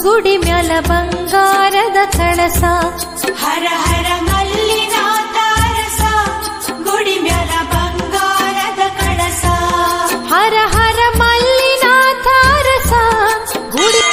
ಗುಡಿ ಮ್ಯಾಲ ಬಂಗಾರದ ಕಳಸ ಹರ ಹರ ಮಲ್ಲಿನಾಥ ಅರಸ ಗುಡಿ ಮ್ಯಾಲ ಬಂಗಾರದ ಕಳಸ ಹರ ಹರ ಮಲ್ಲಿನಾಥ ಅರಸ ಗುಡಿ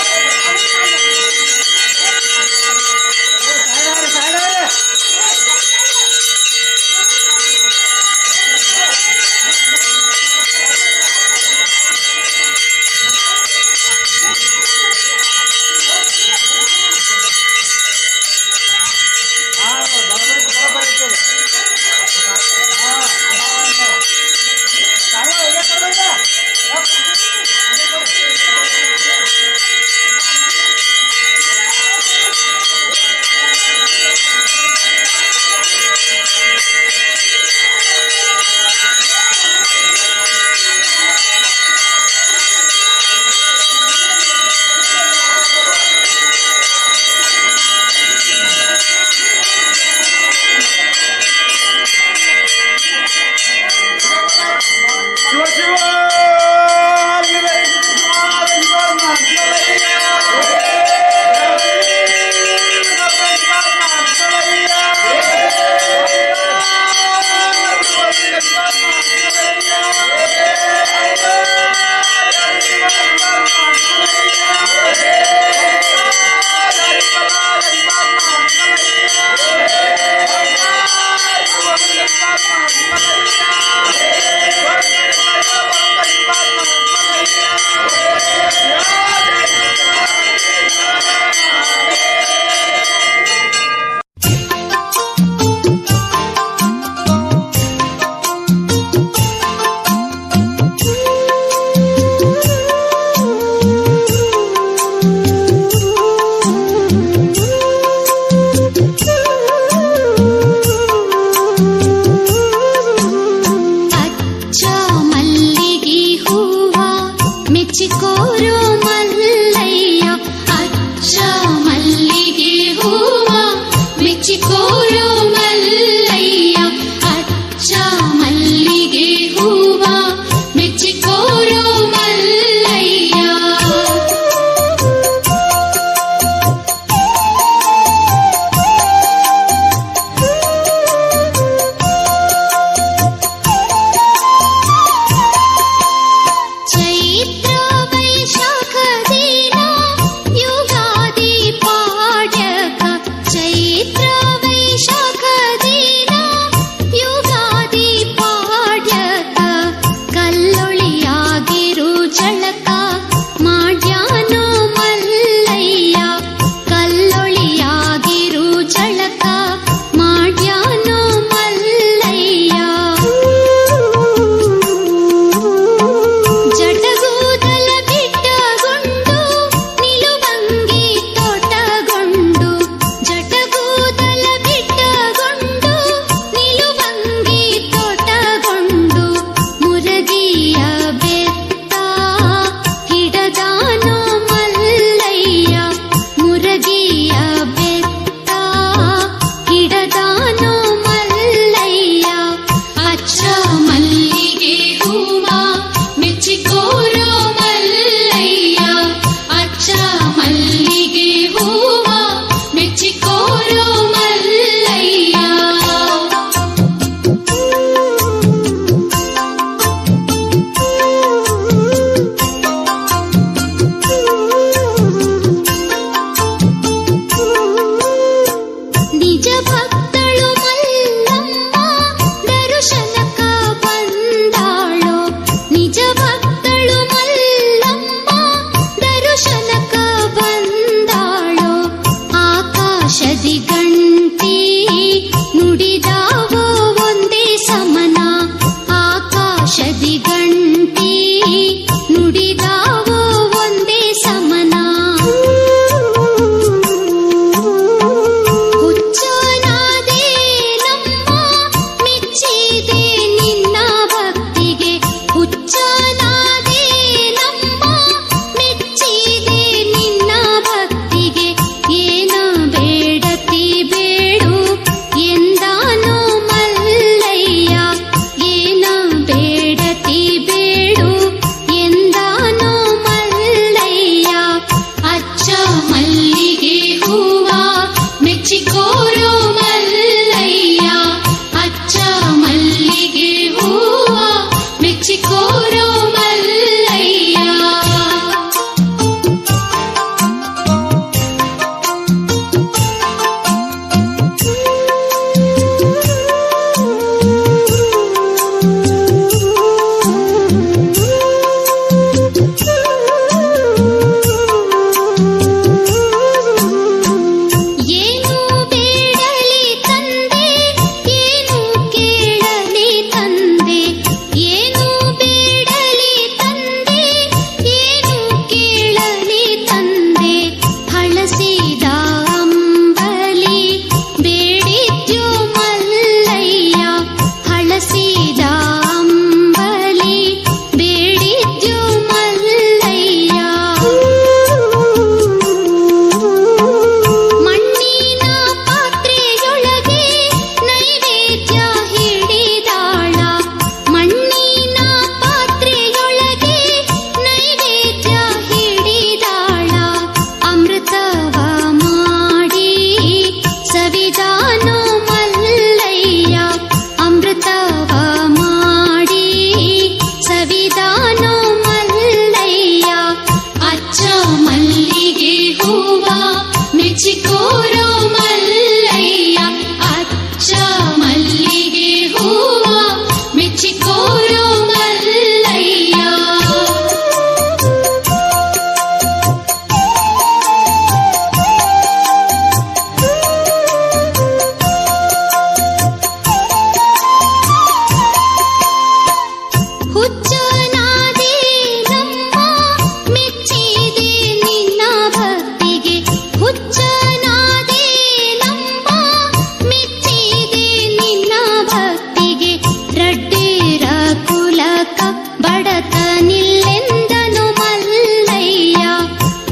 ಭಕ್ತಿಗೆ ರಡ್ಡೀರ ಕುಲಕ ಬಡತ ನಿಲ್ಲೆಂದನು ಮಲ್ಲಯ್ಯ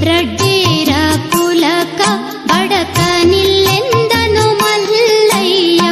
ರಡ್ಡೀರ ಕುಲಕ ಬಡತ ನಿಲ್ಲೆಂದನು ಮಲ್ಲಯ್ಯ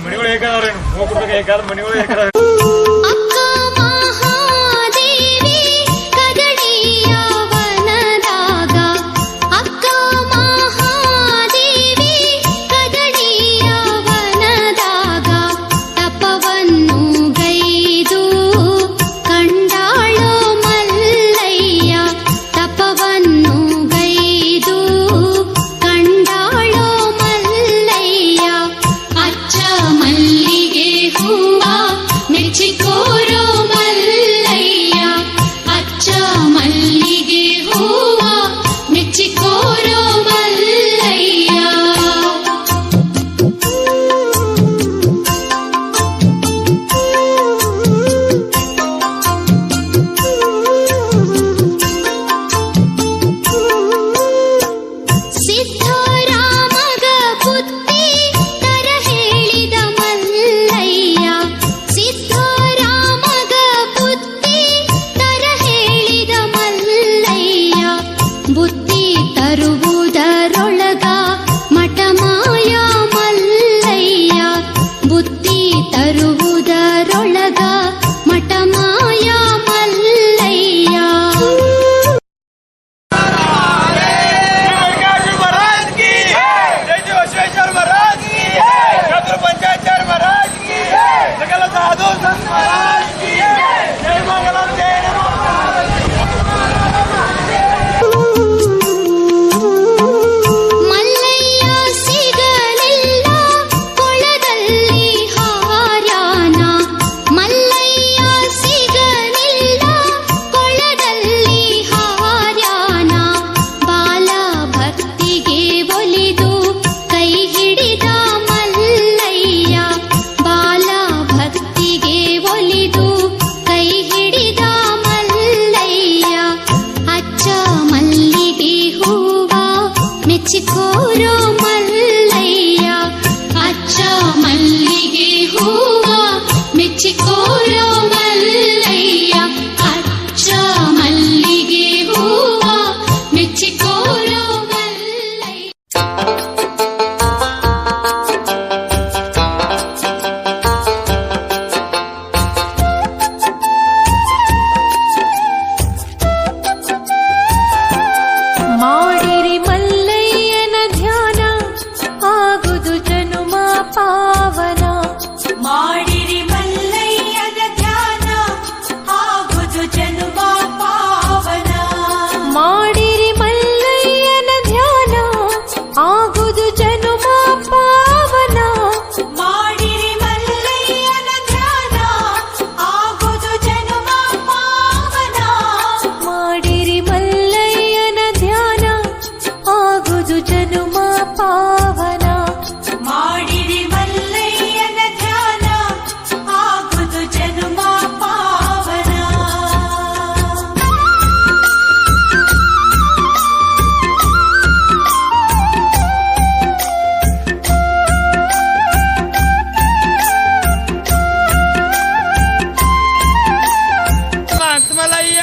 ಮಣಿಗಳು ಹೇಗಾದ್ರೇನು ಹೋಗ್ಬಿಡ್ಬೇಕು ಹೇಗಾದ್ರೆ ಮಣಿಗಳು ಹೇಗಾದ್ರೆ ಅಕ್ಕ ಮಹಾದೇವಿ ಕದಡಿಯ ವನದಾಗ ಅಕ್ಕ ಮಹಾದೇವಿ ಕದಡಿಯ ವನದಾಗ ತಪವನ್ನು ಗೈದು ಕಂಡಾಳೋ ಮಲ್ಲಯ್ಯ ತಪವನ್ನು ಗೈದು ಕಂಡಾಳೋ ಮಲ್ಲಯ್ಯ ಅಚ್ಚ ಮಲ್ಲಿಗೆ ಹೂವ ಮೆಚ್ಚಿಕೋರೋ ಮಲ್ಲಯ್ಯ ಅಚ್ಚ ಮಲ್ಲಿಗೆ ಹೂವ ಮೆಚ್ಚಿಕೋರೋ ಮಲ್ಲಯ್ಯ ಸಿದ್ಧರಾಮಗ ಬುದ್ಧಿ ತರ ಹೇಳಿದ ಮಲ್ಲಯ್ಯ ಸಿದ್ಧರಾಮಗ ಬುದ್ಧಿ ತರ ಹೇಳಿದ ಮಲ್ಲಯ್ಯ ಬುದ್ಧಿ ತರುವುದರೊಳಗ ಮಠಮಾಯ ಮಲ್ಲಯ್ಯ ಬುದ್ಧಿ ತರುವುದರೊಳಗ ಮಠಮಾಯ ಮಲ್ಲಯ್ಯ ಮಲ್ಲಯ್ಯ ಸಿಗಲಿಲ್ಲ ಕೊಳದಲ್ಲಿ ಹಾರ್ಯಾನ ಮಲ್ಲಯ್ಯ ಸಿಗಲಿಲ್ಲ ಕೊಳದಲ್ಲಿ ಹಾರ್ಯಾನ ಬಾಲ ಭಕ್ತಿಗೆ ಒಲಿದು ಕೈ ಹಿಡಿದ ಮಲ್ಲಯ್ಯ ಬಾಲ ಭಕ್ತಿಗೆ ಒಲಿದು ಕೈ ಹಿಡಿದ ಮಲ್ಲಯ್ಯ ಅಚ್ಚ ಮಲ್ಲಿಗೆ ಹೂವ ಮೆಚ್ಚಿಕೋರೋ ಮಲ್ಲಯ್ಯ ಅಚ್ಚ ಮಲ್ಲಿಗೆ ಹೂವ ಮೆಚ್ಚಿಕೋರೋ ಮಲ್ಲಯ್ಯ ಅಚ್ಚ ಮಲ್ಲಿಗೆ ಹೂವ ಮೆಚ್ಚಿಕೋರೋ ಮಲ್ಲಯ್ಯ ಮಾಡಿರಿ ಮಲ್ಲಯ್ಯನ ಧ್ಯಾನ ಆಗುದು ಜನುಮ ಪಾವನ ಮಾಡಿರಿ ಮಲ್ಲಯ್ಯನ ಧ್ಯಾನ ಆಗುದು ಜನುಮ ಪಾವನ ಮಾಡಿರಿ ಮಲ್ಲಯ್ಯನ ಧ್ಯಾನ ಆಗುದು ಜನುಮ ಪಾವನ ಮಾಡಿರಿ ಮಲ್ಲಯ್ಯನ ಧ್ಯಾನ ಆಗುದು ಜನುಮ ಪಾವನ ಮಾಡಿರಿ ಮಲ್ಲಯ್ಯನ ಧ್ಯಾನ ಆಗುದು ಜನುಮ ಪಾವನ ಮಾಡಿರಿ ಮಲ್ಲಯ್ಯನ ಧ್ಯಾನ ಆಗುದು ಜನುಮ ಪಾವನ ಮಲ್ಲಯ್ಯ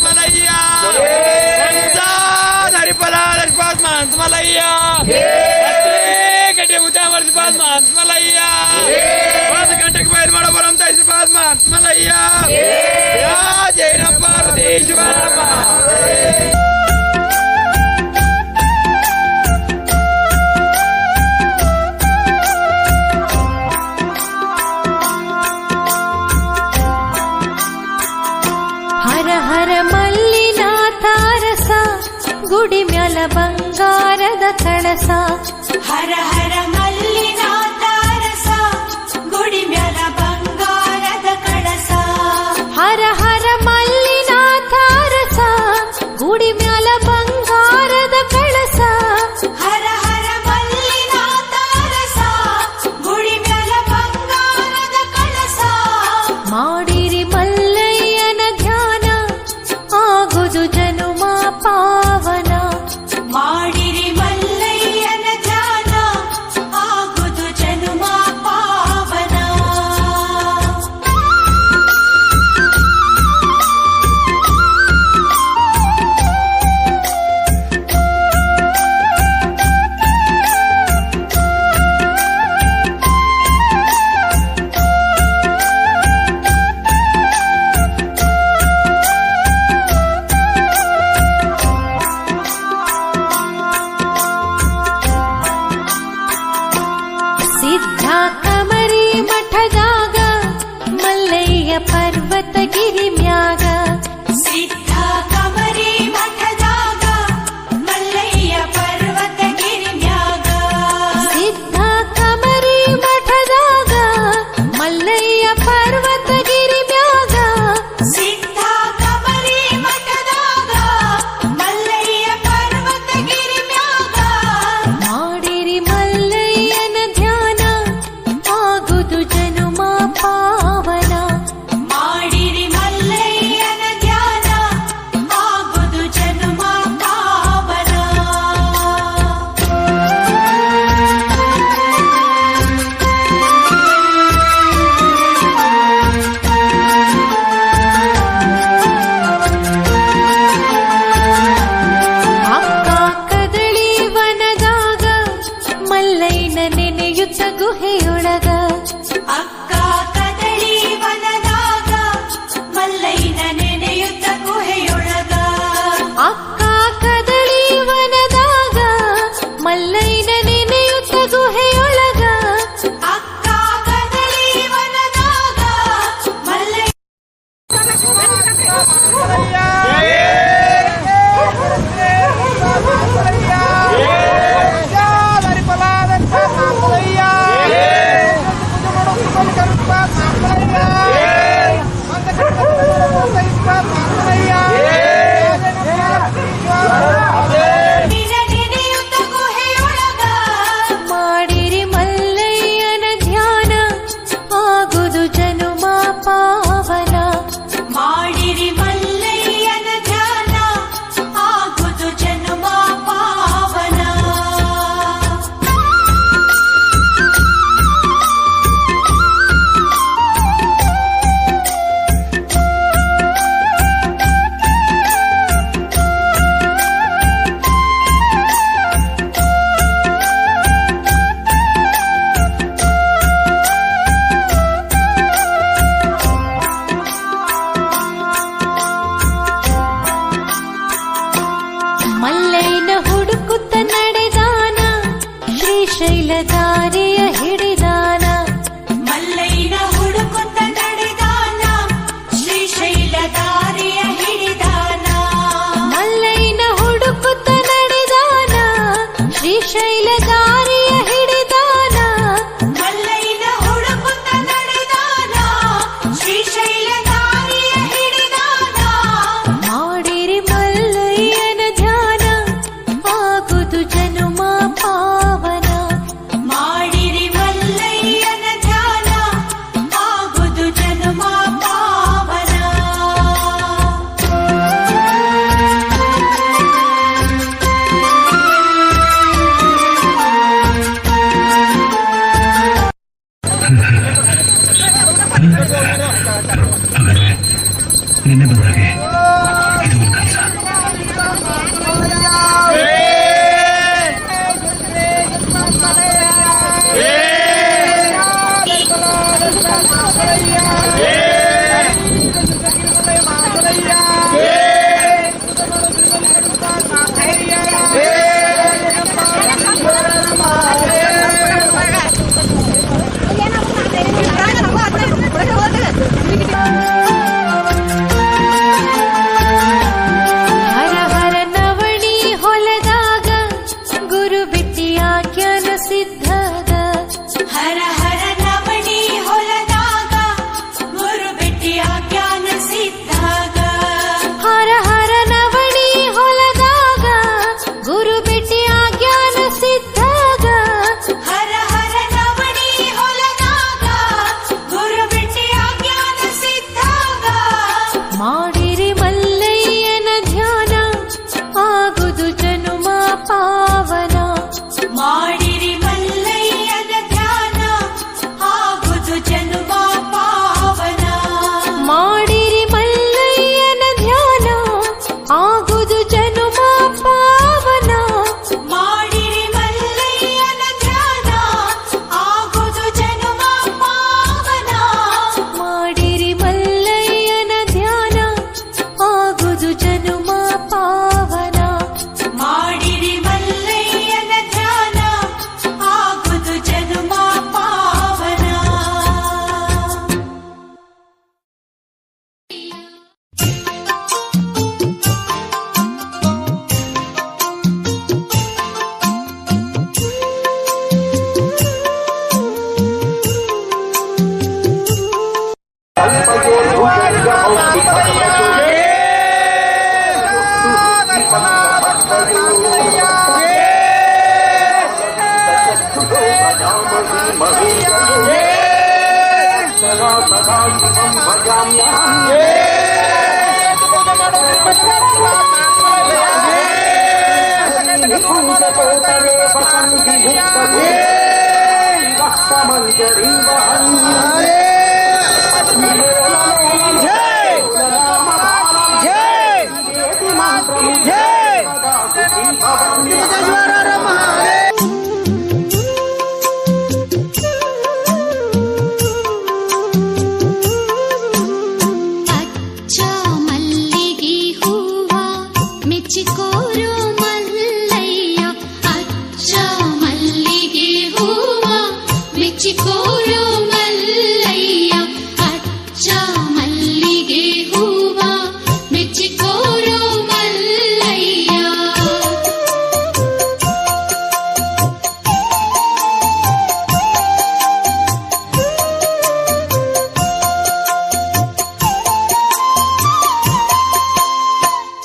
ಮಲ್ಲಯ್ಯ ಹರಿಪಲ ಹರಿಪಾಸ್ ಮಲ್ಲಯ್ಯ ಗಟ್ಟಿ ಮುದ್ದೆ ಮರ್ಸಿಪಾಸ್ ಮಲ್ಲಯ್ಯ ಒಂದು ಗಂಟೆಗೆ ಬಯಲು ಮಾಡೋ ಬರಂತ ಹೆಸರುಪಾಸ್ ಮಲ್ಲಯ್ಯ ಜೈನಪ್ಪ ದೇಶವರಪ್ಪ ಗುಡಿ ಮ್ಯಾಲ ಬಂಗಾರದ ಕಳಸ ಹರ ಹರ ಮಲ್ಲಿನಾಥ ರಸ ಗುಡಿ ಮ್ಯಾಲ ಬಂಗಾರದ ಕಳಸ ಹರ ಹರ ಮಲ್ಲಿನಾಥ ರಸ ಗುಡಿ ಮ್ಯಾಲ ಬಂಗಾರದ ಕಳಸ ಹರ ಹರ ಮಲ್ಲಿನಾಥ ರಸ ಗುಡಿ ಮ್ಯಾಲ ಬಂಗಾರದ ಕಳಸ ಮಾಡಿರಿ ಮಲ್ಲಯ್ಯನ ಧ್ಯಾನ ಆಗುದು ಜನುಮ ಪಾವನ ಮಾಡಿರಿ ಮಲ್ಲಯ್ಯನ ಧ್ಯಾನ ಆಗುದು ಜನುಮ ಪಾವನ ಸಿದ್ಧ ಕಮರಿ ಮಠದಾಗ ಮಲ್ಲಯ್ಯ ಪರ್ವತಗಿರಿ ಮ್ಯಾಗ ಸಿದ್ಧ ಕಮರಿ ಮಠದಾಗ ಮಲ್ಲಯ್ಯ ಪರ್ವತಗಿರಿ ಮ್ಯಾಗ ಸಿದ್ಧ ಕಮರಿ ಮಠದಾಗ ಮಲ್ಲಯ್ಯ ಪರ್ವತಗಿರಿ ಮ್ಯಾಗ ಸಿದ್ಧ ಕಮರಿ ಮಠದಾಗ ಮಲ್ಲಯ್ಯ ಪರ್ವತಗಿರಿ ಮ್ಯಾಗ ಮಾಡಿರಿ ಮಲ್ಲಯ್ಯನ ಧ್ಯಾನ ಆಗುದು ಜನುಮ ಪಾವನ ಮಾಡಿರಿ ಮಲ್ಲಯ್ಯನ ಧ್ಯಾನ ಆಗುದು ಜನುಮ ಪಾವನ ಅಕ್ಕ ಕದಳಿ ವನದಾಗ ಮಲ್ಲಯ್ಯನ ನೆನೆಯುತ್ತ ಗುಹೆಯೊಳಗ ಅಕ್ಕ ಕದಳಿ ವನದಾಗ ಮಲ್ಲಯ್ಯನ ನೆನೆಯುತ್ತ ಗುಹೆಯೊಳಗ ಅಕ್ಕ ಕದಳಿ ವನದಾಗ ಮಲ್ಲಯ್ಯನ ನೆನೆಯುತ್ತ ಗುಹೆಯೊಳಗ ಅಕ್ಕ ಕದಳಿ ವನದಾಗ ಮಲ್ಲಯ್ಯ ನೆನೆಯುತ್ತ ಗುಹೆಯೊಳಗ ಮಾಡಿರಿ ಮಲ್ಲಯ್ಯನ ಧ್ಯಾನ ಆಗುದು ಜನುಮ ಪಾವನ ಮಾಡಿರಿ ಮಲ್ಲಯ್ಯನ ಧ್ಯಾನ ಆಗುದು ಜನುಮ ಪಾವನ ಮಲ್ಲಯ್ಯನ ಹುಡುಕುತ್ತ ನಡೆದಾನ ಶ್ರೀಶೈಲ ದಾರಿಯ ಹಿಡಿದಾನ ಮಲ್ಲಯ್ಯನ ಹುಡುಕುತ್ತ ನಡೆದಾನ ಶ್ರೀಶೈಲ ದಾರಿಯ ಹಿಡಿದಾನ ಮಲ್ಲಯ್ಯನ ಹುಡುಕುತ್ತ ನಡೆದಾನ ಶ್ರೀಶೈಲ ದಾರಿಯ ಹಿಡಿದಾನ ಮಲ್ಲಯ್ಯನ ಹುಡುಕುತ್ತ ನಡೆದಾನ ಶ್ರೀಶೈಲ ದಾರಿಯ ಹಿಡಿದಾನ ಮಾಡಿರಿ ಮಲ್ಲಯ್ಯನ ಧ್ಯಾನ ಆಗುದು ಜನುಮ ಪಾವನ ಮಾಡಿರಿ ಮಲ್ಲಯ್ಯನ ಧ್ಯಾನ ಆಗುದು ಜನುಮ ಪಾವನ ಹಾಗಾದ್ರೆ ನಿನ್ನೆ ಬಂದಾಗೆ ಇದು ಒಂದು ಕೆಲಸ. ಅಚ್ಚ ಮಲ್ಲಿಗೆ ಹೂವ ಮೆಚ್ಚಿಕೋರು ಮಲ್ಲಯ್ಯ, ಅಚ್ಚ ಮಲ್ಲಿಗೆ ಹೂವ ಮೆಚ್ಚಿಕೋರು ಮಲ್ಲಯ್ಯ, ಅಚ್ಚ ಮಲ್ಲಿಗೆ ಹೂವ ಮೆಚ್ಚಿಕೋರು ಮಲ್ಲಯ್ಯ.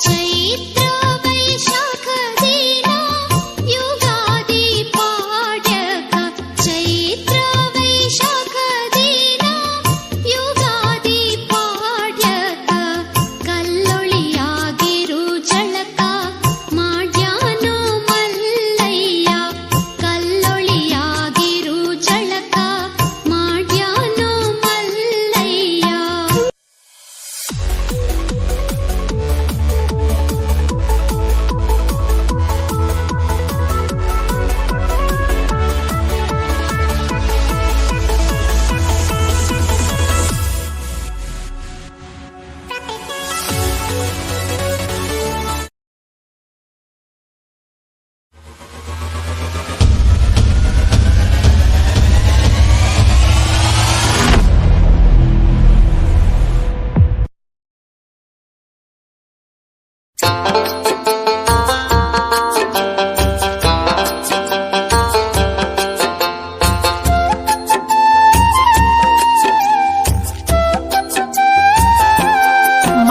ಚೈತ್ರ ವೈಶಾಖ ದಿನ ಯುಗಾದಿ ಪಾಡ್ಯಕ, ಚೈತ್ರ ವೈಶಾಖ ದಿನ ಯುಗಾದಿ ಪಾಡ್ಯಕ, ಕಲ್ಲೊಳಿಯಾಗಿರು ಜಳಕ ಮಾಡ್ಯಾನೋ ಮಲ್ಲಯ್ಯ, ಕಲ್ಲೊಳಿಯಾಗಿರು ಜಳಕ ಮಾಡ್ಯಾನೋ ಮಲ್ಲಯ್ಯ.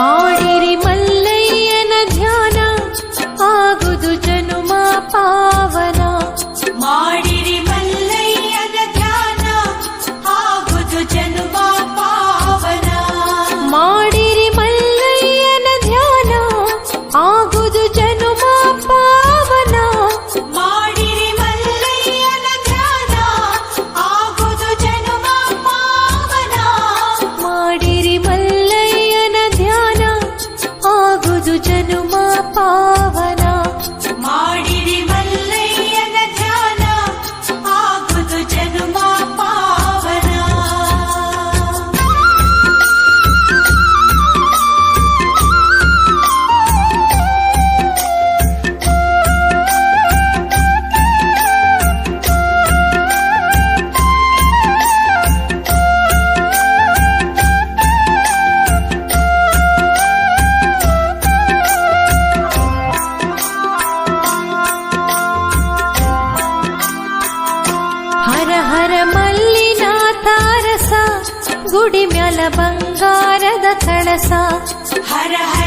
ಮಾಡಿರಿ ಮಲ್ಲಯ್ಯನ ಧ್ಯಾನ ಆಗುದು ಜನುಮ ಪಾವನ, ಮಾಡಿರಿ ಮಲ್ಲಯ್ಯನ ಧ್ಯಾನ ಆಗುದು ಜನುಮ ಪಾವನ, ಮಾಡಿರಿ ಮಲ್ಲಯ್ಯನ ಧ್ಯಾನ ಆಗುದು ಜನುಮ ಪಾವನ, ಮಾಡಿರಿ ಮಲ್ಲಯ್ಯನ ಧ್ಯಾನ ಆಗುದು ಜನುಮ ಪಾವನ, ಮಾಡಿರಿ ಮಲ್ಲಯ್ಯನ ಧ್ಯಾನ ಆಗುದು ಜನುಮ ಪಾವನ, ಮಾಡಿರಿ ಮಲ್ಲಯ್ಯನ ಧ್ಯಾನ ಆಗುದು ಜನುಮ ಪಾವನ. ಹರ ಹರ ಮಲ್ಲಿನಾಥ ರಸ ಗುಡಿ ಮ್ಯಾಲ ಬಂಗಾರದ ಕಳಸ, ಹರ ಹರ